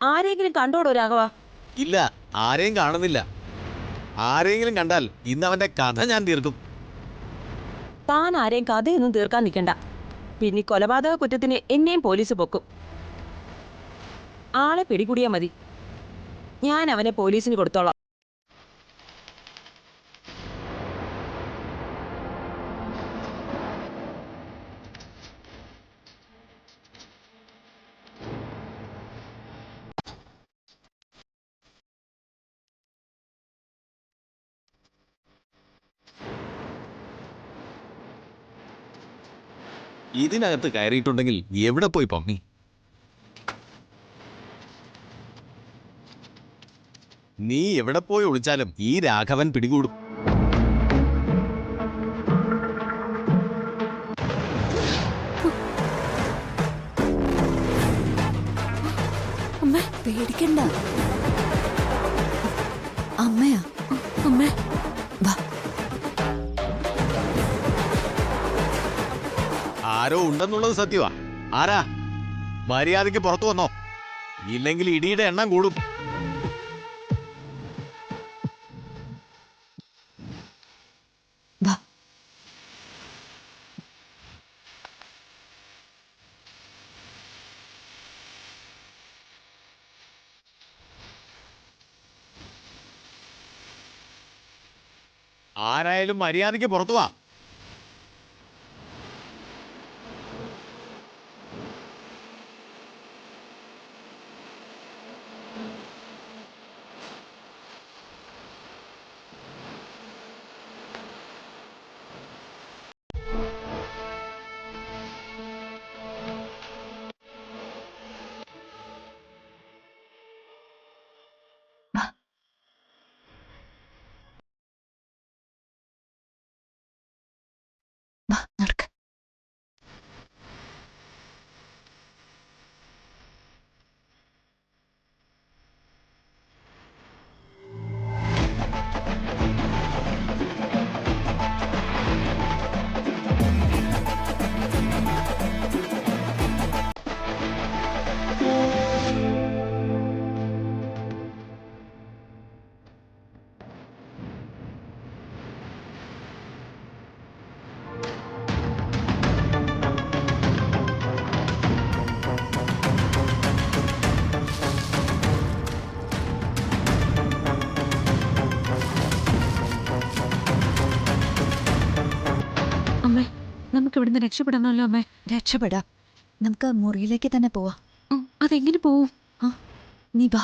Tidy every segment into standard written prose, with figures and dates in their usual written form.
ആരെങ്കിലും കണ്ടോടോ രാഘവ? ഇല്ല, ആരെയും കാണുന്നില്ല. ആരെങ്കിലും കണ്ടാൽ ഇന്ന് അവന്റെ കഥ ഞാൻ തീർക്കും. താൻ ആരെയും കഥയൊന്നും തീർക്കാൻ നിൽക്കണ്ട. പിന്നെ കൊലപാതക കുറ്റത്തിന് എന്നെയും പോലീസ് പൊക്കും. ആളെ പിടികൂടിയാ മതി. ഞാൻ അവനെ പോലീസിന് കൊടുത്തോളാം. ഇതിനകത്ത് കയറിയിട്ടുണ്ടെങ്കിൽ എവിടെ പോയി പൊങ്ങി? നീ എവിടെ പോയി ഒളിച്ചാലും ഈ രാഘവൻ പിടികൂടും. അമ്മ പേടിക്കണ്ട. അമ്മയാ അമ്മ. വാ. ആരോ ഉണ്ടെന്നുള്ളത് സത്യമാ. ആരാ? മര്യാദയ്ക്ക് പുറത്തു വന്നോ, ഇല്ലെങ്കിൽ ഇടിയുടെ എണ്ണം കൂടും. വാ. ആരായാലും മര്യാദയ്ക്ക് പുറത്തു വാ. നടക്ക്. അമ്മേ, നമുക്ക് ഇവിടുന്ന് രക്ഷപ്പെടണമല്ലോ അമ്മേ. രക്ഷപ്പെടാം. നമുക്ക് മുറിയിലേക്ക് തന്നെ പോവാം. അതെങ്ങനെ പോവും? നീ വാ.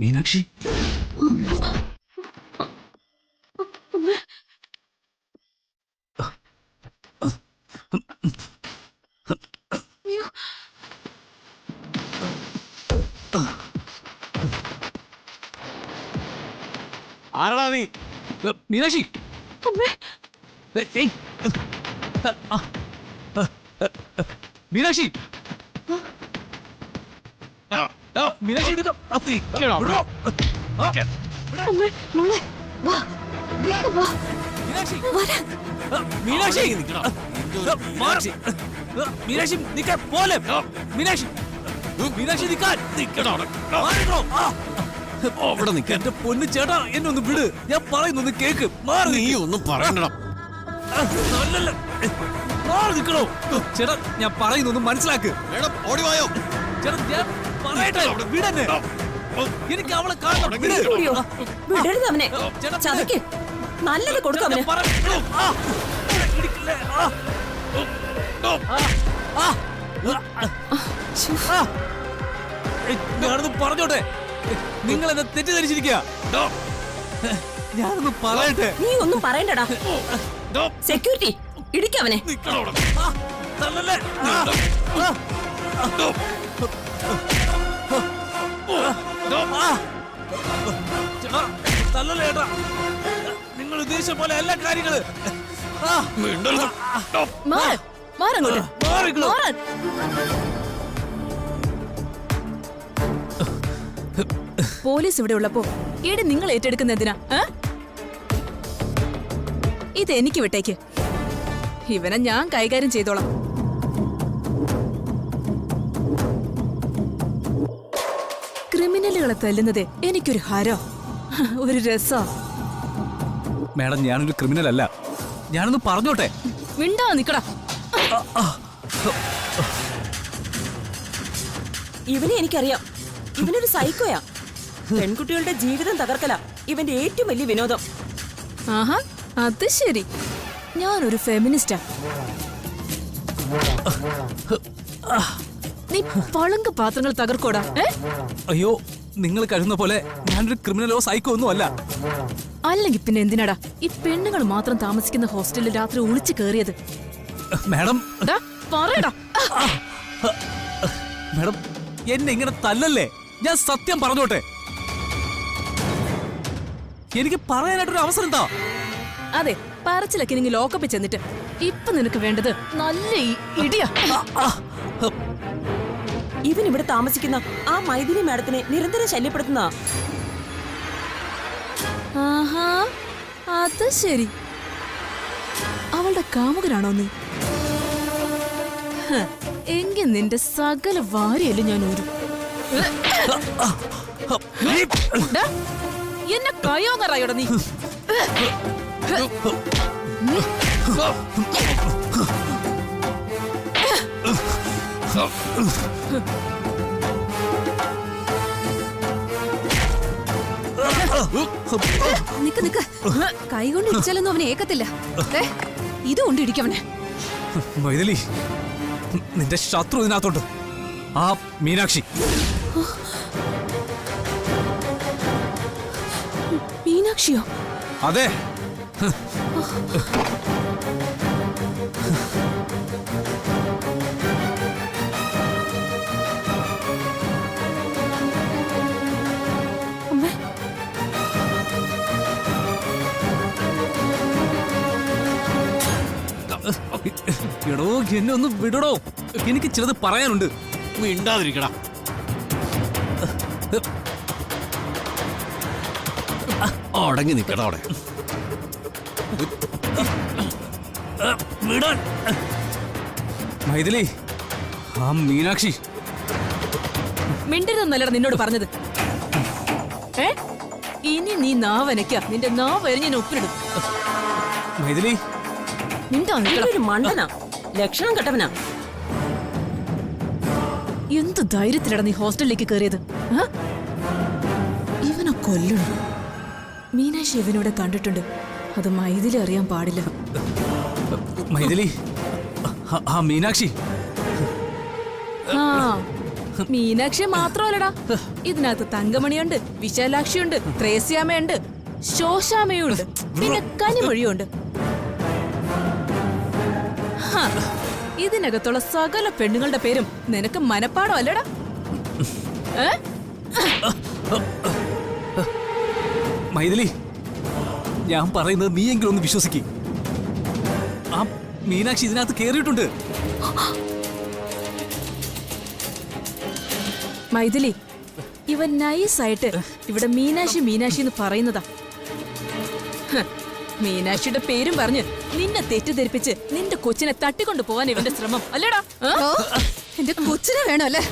മീനാക്ഷി, ആരാടാ നീ? മീനാക്ഷി, മീനാക്ഷി, മീനാക്ഷി, മോളെ, വാ. വേഗം വാ. മീനാക്ഷി, വരാൻ. മീനാക്ഷി, മീനാക്ഷി നിക്കാൻ പോലെ. മീനാക്ഷി, മീനാക്ഷി നിക്കാൻ. അവിടെ നിൽക്കാൻ. എന്റെ പൊന്നു ചേട്ടാ, എന്നെ ഒന്ന് വിട്. ഞാൻ പറയുന്നൊന്ന് കേക്ക്. മാറി. നീ ഒന്നും പറയണ്ടടാ. മാറി നിൽക്കണോ ചേട്ടാ? ഞാൻ പറയുന്നൊന്ന് മനസ്സിലാക്ക്. ഓടിവായോ. ചേട്ടാ, ഞാൻ പറയട്ടെ. വിടന്നെ. എനിക്ക് അവളെ കാണണം. വിടരുത് അവനെ. ചതക്ക് നല്ലത് കൊടുക്കും അവന്. ഞാനൊന്ന് പറഞ്ഞോട്ടെ. നിങ്ങൾ എന്നെ തെറ്റിദ്ധരിച്ചിരിക്കുക. ഞാനൊന്ന് പറയട്ടെ. നീ ഒന്നും പറയണ്ടടാ. സെക്യൂരിറ്റി ഇടിക്കവനെ. ചേട്ടാ തല്ലല്ലേ ചേട്ടാ, നിങ്ങൾ ഉദ്ദേശിച്ച പോലെ എല്ലാ കാര്യങ്ങള്. പോലീസ് ഇവിടെ ഉള്ളപ്പോ ഈട് നിങ്ങൾ ഏറ്റെടുക്കുന്ന എന്തിനാ? ഇത് എനിക്ക് വിട്ടേക്ക്, ഇവനെ ഞാൻ കൈകാര്യം ചെയ്തോളാം. ക്രിമിനലുകളെ തല്ലുന്നത് എനിക്കൊരു ഹരോ, ഒരു രസോ. മാഡം, ഞാനൊരു ക്രിമിനൽ അല്ല. ഞാനൊന്ന് പറഞ്ഞോട്ടെ. മിണ്ടാ നിക്കടാ. ഇവനെ എനിക്കറിയാം. ഇവനൊരു സൈക്കോയാ. പെൺകുട്ടികളുടെ ജീവിതം തകർക്കല ഇവന്റെ ഏറ്റവും വലിയ വിനോദം. ആഹാ, അത് ശരി. ഞാനൊരു ഫെമിനിസ്റ്റാ. നീ പളുങ്ക് പാത്രങ്ങൾ തകർക്കോടാ. അയ്യോ, നിങ്ങൾ കരുതുന്ന പോലെ ഞാനൊരു ക്രിമിനലോ സൈക്കോ ഒന്നും അല്ല. അല്ലെങ്കിൽ പിന്നെ എന്തിനാടാ ഈ പെണ്ണുങ്ങൾ മാത്രം താമസിക്കുന്ന ഹോസ്റ്റലിൽ രാത്രി ഒളിച്ചു കയറിയത്? മാഡം, പറയടാ. മാഡം, എന്നെ ഇങ്ങനെ തല്ലല്ലേ. ഞാൻ സത്യം പറഞ്ഞോട്ടെ. എനിക്ക് പറയാനായിട്ടൊരു അവസരം എന്താ? അതെ, പറച്ചിലൊക്കെ നിങ്ങൾ ലോക്കപ്പിൽ ചെന്നിട്ട് ഇപ്പൊ നിനക്ക് വേണ്ടത് നല്ല ഇടിയാ. ഇവൻ ഇവിടെ താമസിക്കുന്ന ആ മൈഥിലി മാഡത്തിനെ നിരന്തരം ശല്യപ്പെടുത്തുന്ന. ആഹാ, അത് ശരി. അവളുടെ കാമുകനാണോ നീ? എങ്കിൽ നിന്റെ സകല വാരിയല്ലേ ഞാൻ ഊരും. എന്നെ കയോങ്ങറായോടാ നീ. നിക്ക് നിക്ക്, കൈ കൊണ്ട് ഇടിച്ചാലൊന്നും അവനെ ഏക്കത്തില്ല. ഇതുകൊണ്ട് ഇടിക്കവനെ. മൈഥിലി, നിന്റെ ശത്രു ഇതിനകത്തോട്ട്. ആ മീനാക്ഷി. മീനാക്ഷിയോ? അതെ. എടോ, എന്നെ ഒന്ന് വിടടോ. എനിക്ക് ചിലത് പറയാനുണ്ട്. മിണ്ടാതിരിക്കടാ. അടങ്ങി നിക്കടാ അവിടെ. വിടാൻ. മൈഥിലി, ആ മീനാക്ഷി. മിണ്ടരുതെന്നല്ലടാ നിന്നോട് പറഞ്ഞത്. ഇനി നീ നാവനയ്ക്ക, നിന്റെ നാവ് എറിഞ്ഞ് ഞാൻ ഒപ്പിടും. മൈഥിലി, ഇവനൊരു മണ്ടനാ, ലക്ഷണം കെട്ടവനാ. എന്ത് ധൈര്യത്തിലടാ നീ ഹോസ്റ്റലിലേക്ക് കയറിയത്? ഇവനെ കൊല്ലണം. മീനാക്ഷി ഇവനോടെ കണ്ടിട്ടുണ്ട്. അത് മൈഥിലി അറിയാൻ പാടില്ല. മൈഥിലി, ആ മീനാക്ഷി. ആ, മീനാക്ഷി മാത്രമല്ലടാ, ഇതിനകത്ത് തങ്കമണിയുണ്ട്, വിശാലാക്ഷിയുണ്ട്, ത്രേസ്യാമയുണ്ട്, ശോശാമയുണ്ട്, പിന്നെ കനിമൊഴിയുണ്ട്. ഇതിനകത്തുള്ള സകല പെണ്ണുങ്ങളുടെ പേരും നിനക്ക് മനപ്പാടം അല്ലടാ. മൈഥിലി, ഞാൻ പറയുന്നത് നീയെങ്കിലും ഒന്ന് വിശ്വസിക്ക്. ആ മീനാക്ഷി ഇതിനകത്ത് കേറിയിട്ടുണ്ട്. മൈഥിലി, ഇവൻ നൈസായിട്ട് ഇവിടെ മീനാക്ഷി മീനാക്ഷി എന്ന് പറയുന്നതാ. മീനാക്ഷിയുടെ പേരും പറഞ്ഞ് നിന്നെ തെറ്റിദ്ധരിപ്പിച്ച് നിന്റെ കൊച്ചിനെ തട്ടിക്കൊണ്ടു പോവാൻ ഇവന്റെ ശ്രമം അല്ലേടാ? എന്റെ കൊച്ചിനെ വേണോ അല്ലേ?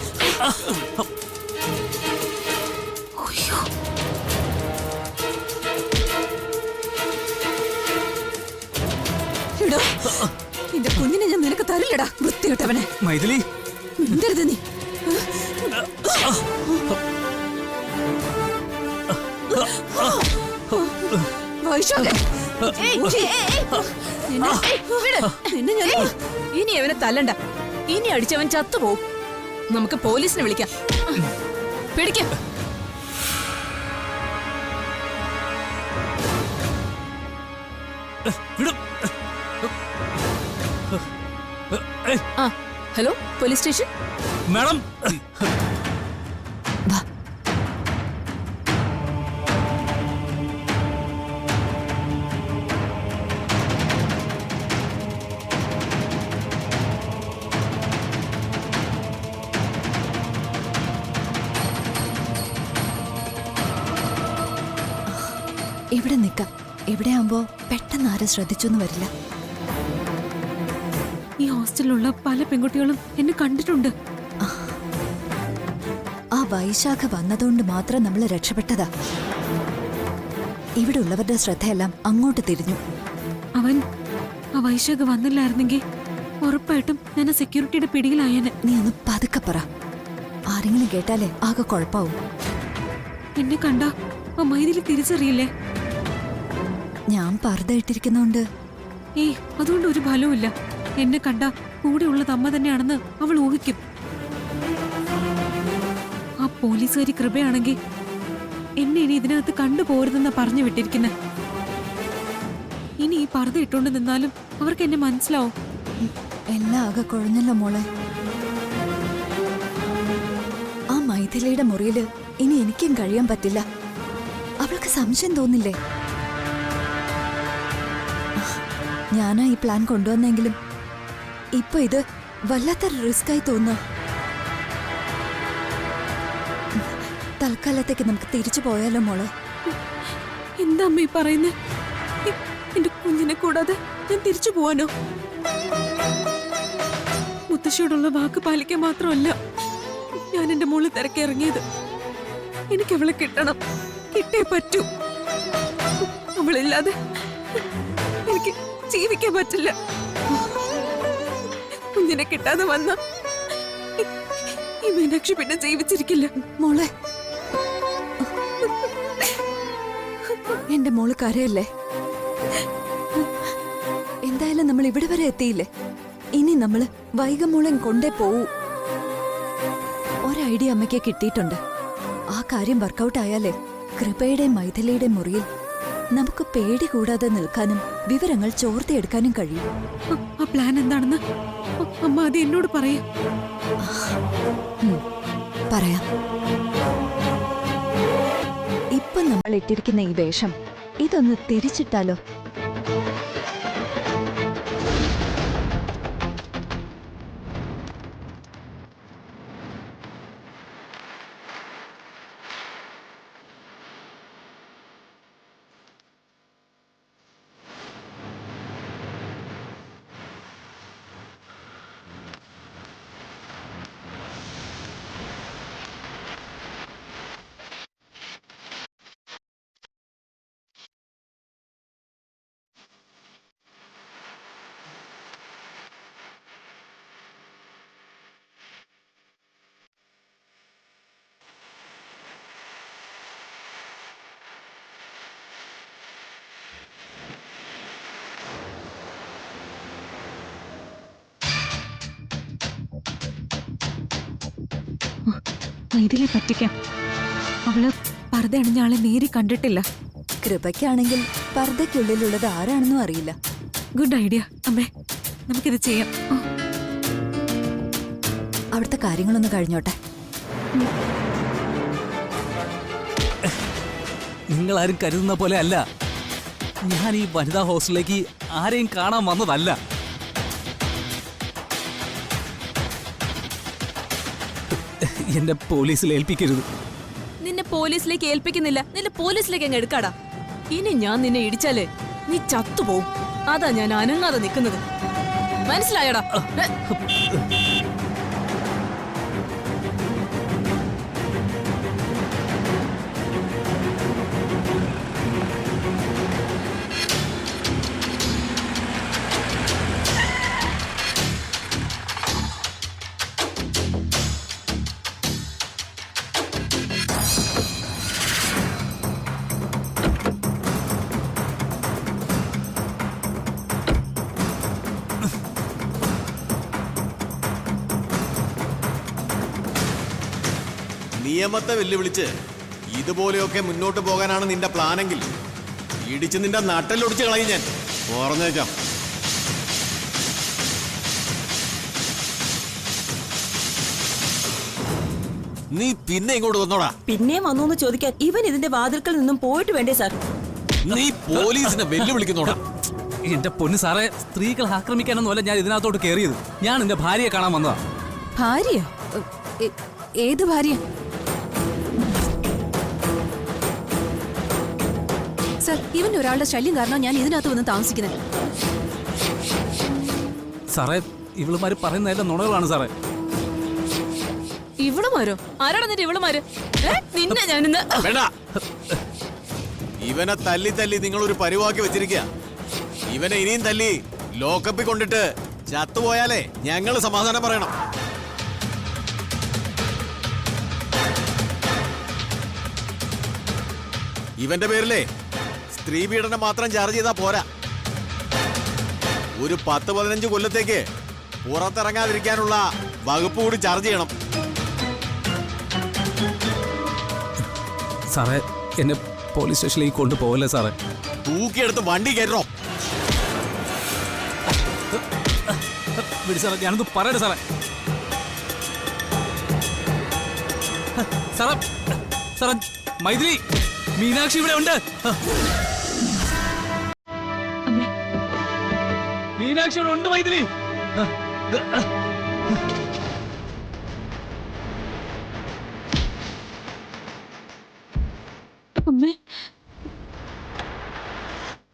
എടോ, നിന്റെ കുഞ്ഞിനെ ഞാൻ നിനക്ക് തരില്ലടാ, വൃത്തികെട്ടവനെ. മൈഥിലി, മിണ്ടരുത് നീ. വൈശാഖേ, ഇനി അവനെ തല്ലണ്ട. ഇനി അടിച്ചവൻ ചത്തുപോകും. നമുക്ക് പോലീസിനെ വിളിക്കാം. പിടിക്ക. ആ, ഹലോ, പോലീസ് സ്റ്റേഷൻ. മാഡം വാ. ഇവിടെ നിൽക്കാം. എവിടെയാകുമ്പോ പെട്ടെന്ന് ആരും ശ്രദ്ധിച്ചൊന്നും വരില്ല. ഈ ഹോസ്റ്റലിലുള്ള പല പെൺകുട്ടികളും എന്നെ കണ്ടിട്ടുണ്ട്. ആ വൈശാഖ വന്നതുകൊണ്ട് മാത്രം നമ്മൾ രക്ഷപ്പെട്ടതാ. ഇവിടെ ഉള്ളവരുടെ ശ്രദ്ധയെല്ലാം അങ്ങോട്ട് തിരിഞ്ഞു. അവൻ ആ വൈശാഖ വന്നില്ലായിരുന്നെങ്കിൽ ഉറപ്പായിട്ടും ഞാൻ ആ സെക്യൂരിറ്റിയുടെ പിടിയിലായേനെ. നീ ഒന്ന് പതുക്കെ പറ. ആരെങ്കിലും കേട്ടാലേ ആകെ കുഴപ്പാവും. എന്നെ കണ്ട ആ മൈഥിലി തിരിച്ചറിയില്ലേ? ഞാൻ പർദ്ദ ഇട്ടിരിക്കുന്നോണ്ട് ഏയ് അതുകൊണ്ട് ഒരു ഫലവുമില്ല. എന്നെ കണ്ട കൂടെ ഉള്ളത് അമ്മ തന്നെയാണെന്ന് അവൾ ഊഹിക്കും. ആ പോലീസുകാരി കൃപയാണെങ്കിൽ എന്നെ ഇനി ഇതിനകത്ത് കണ്ടുപോരുതെന്നാ പറഞ്ഞു വിട്ടിരിക്കുന്നെ. ഇനി ഈ പർദ്ദ ഇട്ടോണ്ട് നിന്നാലും അവർക്ക് എന്നെ മനസ്സിലാവും. എല്ലാം ആകെ കുഴഞ്ഞല്ലോ മോളെ. ആ മൈഥിലിയുടെ മുറിയില് ഇനി എനിക്കും കഴിയാൻ പറ്റില്ല. അവൾക്ക് സംശയം തോന്നില്ലേ? ഞാനാ ഈ പ്ലാൻ കൊണ്ടുവന്നെങ്കിലും ഇപ്പൊ ഇത് വല്ലാത്തൊരു റിസ്ക് ആയി തോന്നുക. തൽക്കാലത്തേക്ക് നമുക്ക് തിരിച്ചു പോയാലോ മോളെ? എന്താ അമ്മ ഈ പറയുന്നേ? എന്റെ കുഞ്ഞിനെ കൂടാതെ ഞാൻ തിരിച്ചു പോവാനോ? മുത്തശ്ശിയോടുള്ള വാക്ക് പാലിക്കാൻ മാത്രമല്ല ഞാൻ എന്റെ മോള് തിരക്കിറങ്ങിയത്. എനിക്ക് അവളെ കിട്ടണം, കിട്ടേ പറ്റൂ. അവളില്ലാതെ എനിക്ക് ജീവിക്കാൻ പറ്റില്ല. കുഞ്ഞിനെ കിട്ടാതെ വന്ന ഈ മീനാക്ഷി പിന്നെ ജീവിച്ചിരിക്കില്ല. മോളെ, എന്റെ മോള് കരയല്ലേ? എന്തായാലും നമ്മൾ ഇവിടെ വരെ എത്തിയില്ലേ? ഇനി നമ്മള് വൈകമോളൻ കൊണ്ടേ പോവൂ. ഒരൈഡിയ അമ്മയ്ക്ക് കിട്ടിയിട്ടുണ്ട്. ആ കാര്യം വർക്കൗട്ട് ആയാലേ കൃപയുടെയും മൈഥിലിയുടെയും മുറിയിൽ നമുക്ക് പേടി കൂടാതെ നിൽക്കാനും വിവരങ്ങൾ ചോർത്തിയെടുക്കാനും കഴിയും. ആ പ്ലാൻ എന്താണെന്ന് അമ്മ അത് എന്നോട് പറയാം. പറയാം. ഇപ്പൊ നമ്മൾ ഇട്ടിരിക്കുന്ന ഈ വേഷം ഇതൊന്ന് തിരിച്ചിട്ടാലോ? ഇതിലെ പറ്റിക്കാം. അവള് പർദ്ദ അണിഞ്ഞ ആളെ നേരി കണ്ടിട്ടില്ല. കൃപയ്ക്കാണെങ്കിൽ പർദ്ദയ്ക്കുള്ളിലുള്ളത് ആരാണെന്നും അറിയില്ല. ഗുഡ് ഐഡിയ അമ്മേ, നമുക്കിത് ചെയ്യാം. അവിടുത്തെ കാര്യങ്ങളൊന്ന് കഴിഞ്ഞോട്ടെ. നിങ്ങൾ ആരും കരുതുന്ന പോലെ അല്ല. ഞാൻ ഈ വനിതാ ഹോസ്റ്റലിലേക്ക് ആരെയും കാണാൻ വന്നതല്ല. എന്നെ പോലീസിൽ ഏൽപ്പിക്കരുത്. നിന്നെ പോലീസിലേക്ക് ഏൽപ്പിക്കുന്നില്ല. നിന്നെ പോലീസിലേക്ക് അങ്ങ് എടുക്കാടാ. ഇനി ഞാൻ നിന്നെ ഇടിച്ചാലേ നീ ചത്തുപോവും. അതാ ഞാൻ അനങ്ങാതെ നിൽക്കുന്നത്. മനസ്സിലായടാ? നിയമത്തെ വെല്ലുവിളിച്ച് ഇതുപോലെയൊക്കെ മുന്നോട്ട് പോകാനാണ് നിന്റെ പ്ലാനെങ്കിൽ ഇടിച്ച് നിന്റെ നട്ടലൊടിച്ച് കളയും ഞാൻ. ഓർന്നേക്കാം. നീ പിന്നെ ഇങ്ങോട്ട് വന്നോടാ. പിന്നെയും വന്നു എന്ന് ചോദിക്കാൻ ഇവൻ ഇതിന്റെ വാതിൽക്കൽ നിന്നും പോയിട്ട് വേണ്ടേ സാർ? നീ പോലീസിനെ വെല്ലുവിളിക്കുന്നോടാ. എന്റെ പൊന്നു സാറേ, സ്ത്രീകളെ ആക്രമിക്കാനൊന്നുമല്ല ഞാൻ ഇതിനകത്തോട്ട് കയറിയത്. ഞാൻ എന്റെ ഭാര്യയെ കാണാൻ വന്നതാ. ഭാര്യയോ? ഏത് ഭാര്യ? സർ, ഇവൻ ഒരാളുടെ ശല്യം കാരണം ഞാൻ ഇതിനകത്ത് വന്ന് താമസിക്കുന്നത്. സാറേ, ഇവളുമാര് പറയുന്നതെല്ലാം നുണകളാണ് സാറേ. ഇവളുമാരോ? ആരാടാ നിന്റെ ഇവളുമാര്? നിന്നെ ഞാനിന്ന് വേണ്ട. ഇവനെ തല്ലി തല്ലി നിങ്ങളൊരു പരിവാക്കി വെച്ചിരിക്കുക. ഇവനെ ഇനിയും തല്ലി ലോക്കപ്പിൽ കൊണ്ടിട്ട് ചത്തുപോയാലേ ഞങ്ങൾ സമാധാനം പറയണം. ഇവന്റെ പേരിലേ സ്ത്രീ പീഡനം മാത്രം ചാർജ് ചെയ്താ പോരാ. ഒരു 10-15 കൊല്ലത്തേക്ക് പുറത്തിറങ്ങാതിരിക്കാനുള്ള വകുപ്പ് കൂടി ചാർജ് ചെയ്യണം. സാറേ, എന്നെ പോലീസ് സ്റ്റേഷനിലേക്ക് കൊണ്ടുപോകല്ലേ സാറേ? തൂക്കിയെടുത്ത് വണ്ടി കയറ്റണോ? വിടി സാറേ, ഞാനൊന്ന് പറയട്ടെ സാറേ. സാറേ, സാറേ, മൈഥിലി, മീനാക്ഷി ഇവിടെ ഉണ്ട്. മീനാക്ഷി ഇവിടെ ഉണ്ട് മൈഥിലി.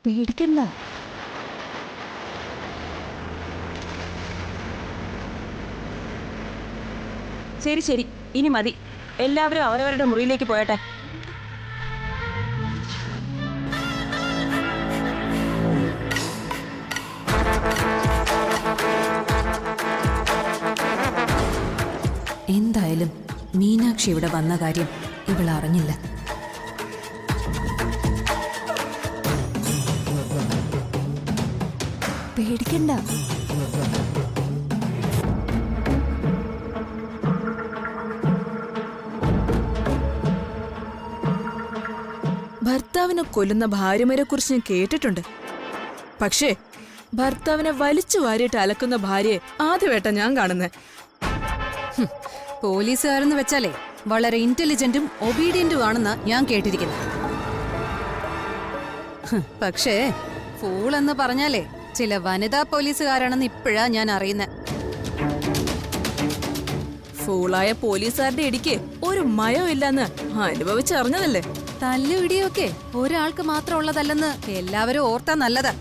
പേടിക്കണ്ട. ശരി ശരി, ഇനി മതി. എല്ലാവരും അവരവരുടെ മുറിയിലേക്ക് പോയട്ടെ. എന്തായാലും മീനാക്ഷി ഇവിടെ വന്ന കാര്യം ഇവൾ അറിഞ്ഞില്ല. പേടിക്കണ്ട. ഭർത്താവിനെ കൊല്ലുന്ന ഭാര്യമാരെ കുറിച്ച് ഞാൻ കേട്ടിട്ടുണ്ട്. പക്ഷേ ഭർത്താവിനെ വലിച്ചു വാരിയിട്ട് അലക്കുന്ന ഭാര്യയെ ആദ്യമായിട്ടാ ഞാൻ കാണുന്നത്. പോലീസുകാരെന്ന് വെച്ചാലേ വളരെ ഇന്റലിജന്റും ഒബീഡിയന്റും ആണെന്ന് ഞാൻ കേട്ടിരിക്കുന്നു. പക്ഷേ ഫൂൾ എന്ന് പറഞ്ഞാലേ ചില വനിതാ പോലീസുകാരാണെന്ന് ഇപ്പോഴാ ഞാൻ അറിയുന്നത്. ഫൂളായ പോലീസുകാരുടെ ഇടിക്ക് ഒരു മയവും ഇല്ലെന്ന് അനുഭവിച്ചറിഞ്ഞതല്ലേ. തല്ലുപിടിയൊക്കെ ഒരാൾക്ക് മാത്രം ഉള്ളതല്ലെന്ന് എല്ലാവരും ഓർത്താ നല്ലതാ.